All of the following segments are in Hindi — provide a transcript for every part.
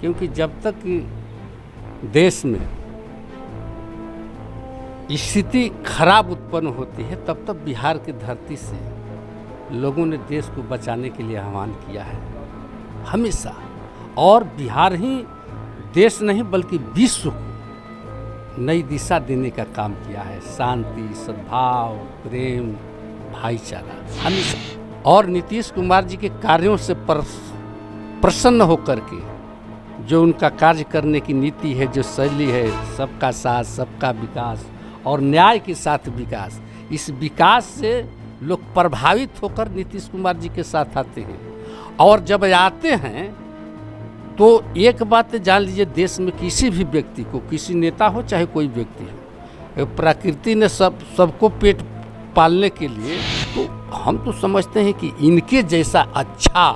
क्योंकि जब तक देश में स्थिति खराब उत्पन्न होती है तब तक बिहार की धरती से लोगों ने देश को बचाने के लिए आह्वान किया है हमेशा। और बिहार ही देश नहीं बल्कि विश्व को नई दिशा देने का काम किया है। शांति, सद्भाव, प्रेम, भाईचारा हमेशा। और नीतीश कुमार जी के कार्यों से प्रसन्न होकर के जो उनका कार्य करने की नीति है, जो शैली है, सबका साथ, सबका विकास और न्याय के साथ विकास, इस विकास से लोग प्रभावित होकर नीतीश कुमार जी के साथ आते हैं। और जब आते हैं तो एक बात जान लीजिए, देश में किसी भी व्यक्ति को, किसी नेता हो चाहे कोई व्यक्ति हो, प्रकृति ने सबको पेट पालने के लिए, तो हम तो समझते हैं कि इनके जैसा अच्छा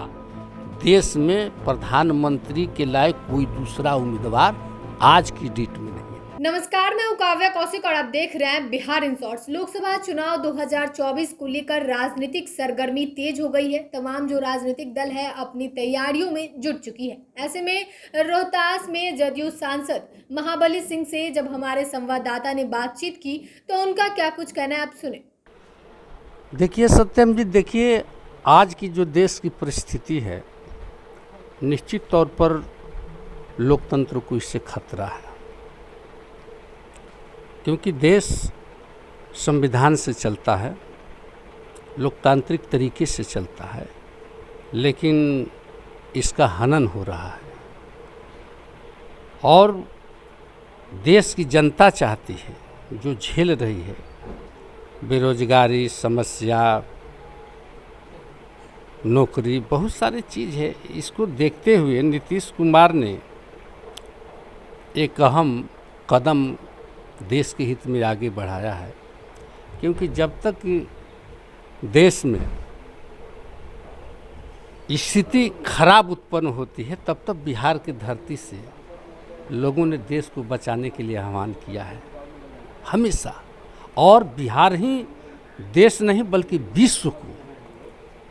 देश में प्रधानमंत्री के लायक कोई दूसरा उम्मीदवार आज की डेट में नहीं है। नमस्कार, मैं हूं काव्या कौशिक और आप देख रहे हैं बिहार इन शॉर्ट्स। लोकसभा चुनाव 2024 को लेकर राजनीतिक सरगर्मी तेज हो गई है। तमाम जो राजनीतिक दल है अपनी तैयारियों में जुट चुकी है। ऐसे में रोहतास में जदयू सांसद महाबली सिंह से जब हमारे संवाददाता ने बातचीत की तो उनका क्या कुछ कहना है, आप सुने। देखिए सत्यम जी, देखिए आज की जो देश की परिस्थिति है, निश्चित तौर पर लोकतंत्र को इससे खतरा है, क्योंकि देश संविधान से चलता है, लोकतांत्रिक तरीके से चलता है, लेकिन इसका हनन हो रहा है। और देश की जनता चाहती है, जो झेल रही है बेरोजगारी समस्या, नौकरी, बहुत सारी चीज़ है, इसको देखते हुए नीतीश कुमार ने एक अहम कदम देश के हित में आगे बढ़ाया है। क्योंकि जब तक देश में स्थिति खराब उत्पन्न होती है तब तक बिहार की धरती से लोगों ने देश को बचाने के लिए आह्वान किया है हमेशा। और बिहार ही देश नहीं बल्कि विश्व को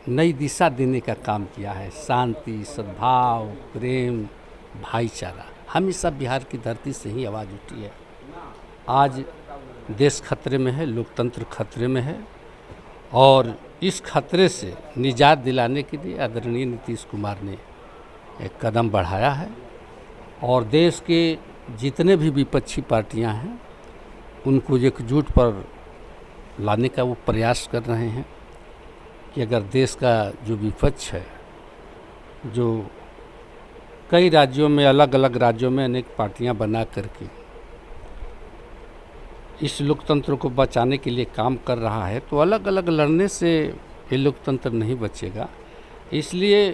नई दिशा देने का काम किया है। शांति, सद्भाव, प्रेम, भाईचारा हमेशा बिहार की धरती से ही आवाज़ उठी है। आज देश खतरे में है, लोकतंत्र खतरे में है, और इस खतरे से निजात दिलाने के लिए आदरणीय नीतीश कुमार ने एक कदम बढ़ाया है। और देश के जितने भी विपक्षी पार्टियां हैं उनको एकजुट पर लाने का वो प्रयास कर रहे हैं कि अगर देश का जो विपक्ष है, जो कई राज्यों में, अलग अलग राज्यों में अनेक पार्टियां बना करके इस लोकतंत्र को बचाने के लिए काम कर रहा है, तो अलग अलग लड़ने से ये लोकतंत्र नहीं बचेगा। इसलिए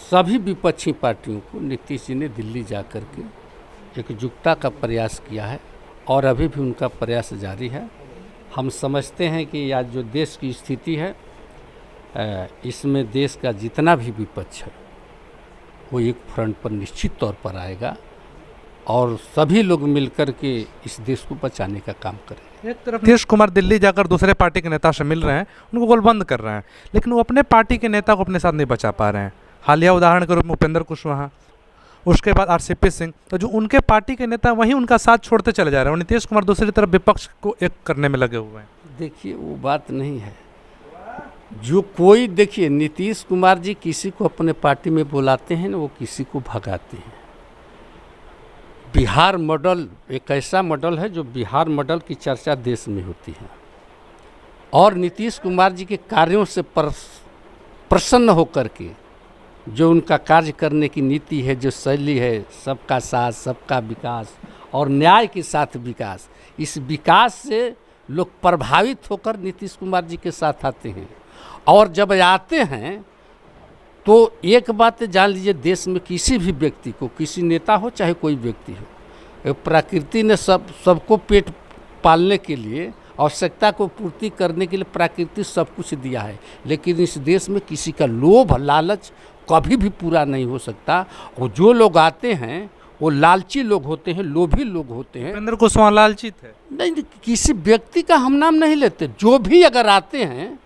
सभी विपक्षी पार्टियों को नीतीश जी ने दिल्ली जा कर के एकजुटता का प्रयास किया है और अभी भी उनका प्रयास जारी है। हम समझते हैं कि आज जो देश की स्थिति है, इसमें देश का जितना भी विपक्ष है वो एक फ्रंट पर निश्चित तौर पर आएगा और सभी लोग मिलकर के इस देश को बचाने का काम करें। एक तरफ नीतीश कुमार दिल्ली जाकर दूसरे पार्टी के नेता से मिल रहे हैं, उनको गोलबंद कर रहे हैं, लेकिन वो अपने पार्टी के नेता को अपने साथ नहीं बचा पा रहे हैं। हालिया उदाहरण के रूप में उपेंद्र कुशवाहा, उसके बाद आरसीपी सिंह, तो जो उनके पार्टी के नेता वहीं उनका साथ छोड़ते चले जा रहे हैं। नीतीश कुमार दूसरी तरफ विपक्ष को एक करने में लगे हुए हैं। देखिए वो बात नहीं है। जो कोई, देखिए नीतीश कुमार जी किसी को अपने पार्टी में बुलाते हैं ना, वो किसी को भगाते हैं। बिहार मॉडल एक ऐसा मॉडल है जो बिहार मॉडल की चर्चा देश में होती है। और नीतीश कुमार जी के कार्यों से प्रसन्न होकर के जो उनका कार्य करने की नीति है, जो शैली है, सबका साथ, सबका विकास और न्याय के साथ विकास, इस विकास से लोग प्रभावित होकर नीतीश कुमार जी के साथ आते हैं। और जब आते हैं तो एक बात जान लीजिए, देश में किसी भी व्यक्ति को, किसी नेता हो चाहे कोई व्यक्ति हो, प्रकृति ने सबको पेट पालने के लिए, आवश्यकता को पूर्ति करने के लिए प्रकृति सब कुछ दिया है। लेकिन इस देश में किसी का लोभ लालच कभी भी पूरा नहीं हो सकता। और जो लोग आते हैं वो लालची लोग होते हैं, लोभी लोग होते हैं। उपेंद्र कुशवाहा लालची थे? नहीं, किसी व्यक्ति का हम नाम नहीं लेते। जो भी अगर आते हैं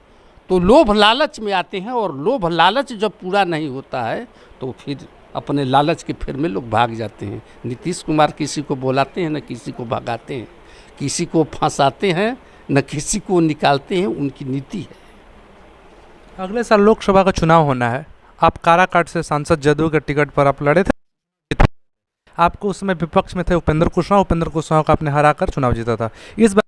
तो लोभ लालच में आते हैं, और लोभ लालच जब पूरा नहीं होता है तो फिर अपने लालच के फेर में लोग भाग जाते हैं। नीतीश कुमार किसी को बुलाते हैं न किसी को भगाते हैं, किसी को फंसाते हैं न किसी को निकालते हैं, उनकी नीति है। अगले साल लोकसभा का चुनाव होना है, आप काराकाट से सांसद जदयू के टिकट पर आप लड़े थे, आपको उसमें विपक्ष में थे उपेंद्र कुशवाहा को आपने हराकर चुनाव जीता था। इस बार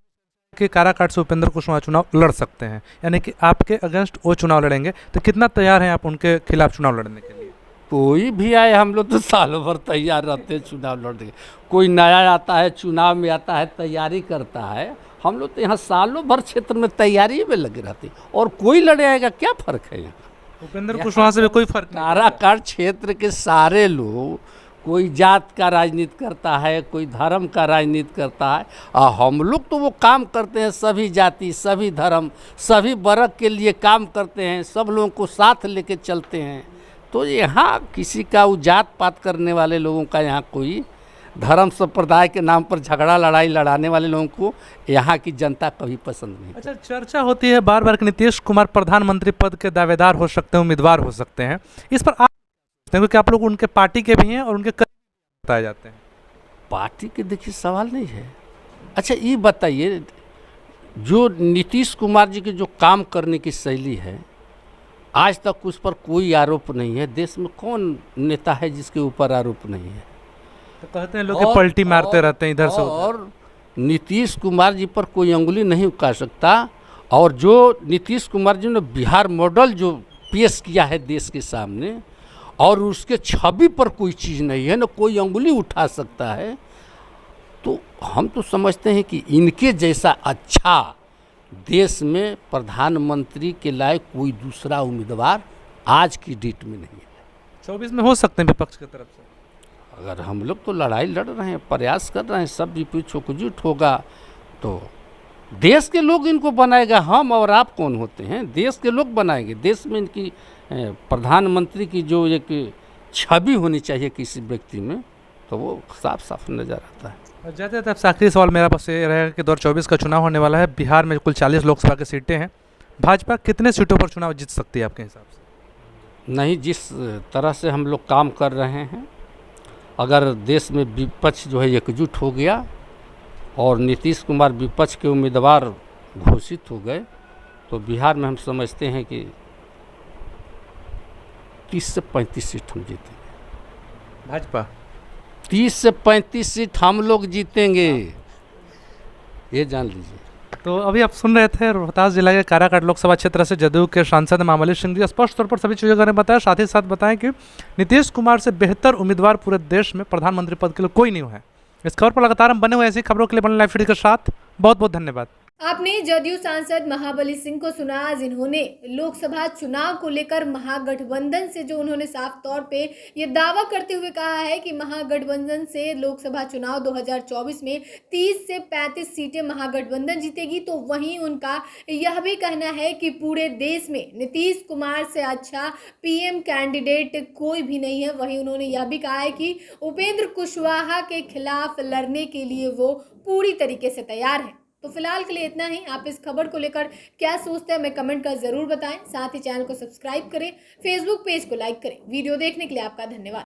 के काराकाट से उपेंद्र कुशवाहा चुनाव लड़ सकते हैं, यानी कि आपके अगेंस्ट वो चुनाव लड़ेंगे, तो कितना तैयार हैं आप उनके खिलाफ चुनाव लड़ने के लिए? कोई भी आए, हम लोग तो सालों भर तैयार रहते हैं चुनाव लड़ने के। कोई नया आता है, चुनाव में आता है, तैयारी करता है। हम लोग तो यहाँ सालों भर क्षेत्र में तैयारी में लगे रहते हैं, और कोई लड़े आएगा, क्या फ़र्क है यहाँ? उपेंद्र कुशवाहा से भी कोई फर्क नहीं। काराकाट क्षेत्र के सारे लोग, कोई जात का राजनीति करता है, कोई धर्म का राजनीति करता है, और हम लोग तो वो काम करते हैं, सभी जाति, सभी धर्म, सभी वर्ग के लिए काम करते हैं, सब लोगों को साथ लेके चलते हैं। तो यहाँ किसी का जात पात करने वाले लोगों का, यहाँ कोई धर्म संप्रदाय के नाम पर झगड़ा लड़ाई लड़ाने वाले लोगों को यहाँ की जनता कभी पसंद नहीं। अच्छा, चर्चा होती है बार बार कि नीतीश कुमार प्रधानमंत्री पद के दावेदार हो सकते हैं, उम्मीदवार हो सकते हैं, इस पर आप क्योंकि आप लोग उनके पार्टी के भी हैं और उनके बताए जाते हैं। पार्टी के देखिए सवाल नहीं है। अच्छा ये बताइए, जो नीतीश कुमार जी की जो काम करने की शैली है, आज तक उस पर कोई आरोप नहीं है। देश में कौन नेता है जिसके ऊपर आरोप नहीं है? तो कहते हैं लोग पलटी मारते रहते हैं इधर से उधर। और नीतीश कुमार जी पर कोई अंगुली नहीं उठा सकता। और जो नीतीश कुमार जी ने बिहार मॉडल जो पेश किया है देश के सामने, और उसके छवि पर कोई चीज़ नहीं है, ना कोई अंगुली उठा सकता है, तो हम तो समझते हैं कि इनके जैसा अच्छा देश में प्रधानमंत्री के लायक कोई दूसरा उम्मीदवार आज की डेट में नहीं है। 24 में हो सकते हैं विपक्ष की तरफ से। अगर हम लोग तो लड़ाई लड़ रहे हैं, प्रयास कर रहे हैं, सब विपक्ष एकजुट होगा तो देश के लोग इनको बनाएगा। हम और आप कौन होते हैं? देश के लोग बनाएंगे। देश में इनकी प्रधानमंत्री की जो एक छवि होनी चाहिए किसी व्यक्ति में, तो वो साफ साफ नज़र आता है। जाते जाते आखिरी सवाल मेरा पास ये रहेगा कि 2024 का चुनाव होने वाला है, बिहार में कुल 40 लोकसभा की सीटें हैं, भाजपा कितने सीटों पर चुनाव जीत सकती है आपके हिसाब से? नहीं, जिस तरह से हम लोग काम कर रहे हैं, अगर देश में विपक्ष जो है एकजुट हो गया और नीतीश कुमार विपक्ष के उम्मीदवार घोषित हो गए, तो बिहार में हम समझते हैं कि 30 से 35 सीट हम जीतेंगे। भाजपा 30 से 35 सीट हम लोग जीतेंगे, ये जान लीजिए। तो अभी आप सुन रहे थे रोहतास जिला के काराकाट लोकसभा क्षेत्र से जदयू के सांसद महाबली सिंह जी स्पष्ट तौर पर सभी चीज़ों के बारे में बताया, साथ ही साथ बताएं कि नीतीश कुमार से बेहतर उम्मीदवार पूरे देश में प्रधानमंत्री पद के लिए कोई नहीं है। इस खबर पर लगातार हम बने हुए ऐसी खबरों के लिए बने लाइव फीड के साथ बहुत बहुत धन्यवाद। आपने जदयू सांसद महाबली सिंह को सुना, जिन्होंने लोकसभा चुनाव को लेकर महागठबंधन से जो उन्होंने साफ तौर पे ये दावा करते हुए कहा है कि महागठबंधन से लोकसभा चुनाव 2024 में 30 से 35 सीटें महागठबंधन जीतेगी। तो वहीं उनका यह भी कहना है कि पूरे देश में नीतीश कुमार से अच्छा पीएम कैंडिडेट कोई भी नहीं है। वहीं उन्होंने यह भी कहा है कि उपेंद्र कुशवाहा के खिलाफ लड़ने के लिए वो पूरी तरीके से तैयार है। तो फिलहाल के लिए इतना ही। आप इस खबर को लेकर क्या सोचते हैं हमें कमेंट कर जरूर बताएं। साथ ही चैनल को सब्सक्राइब करें, फेसबुक पेज को लाइक करें। वीडियो देखने के लिए आपका धन्यवाद।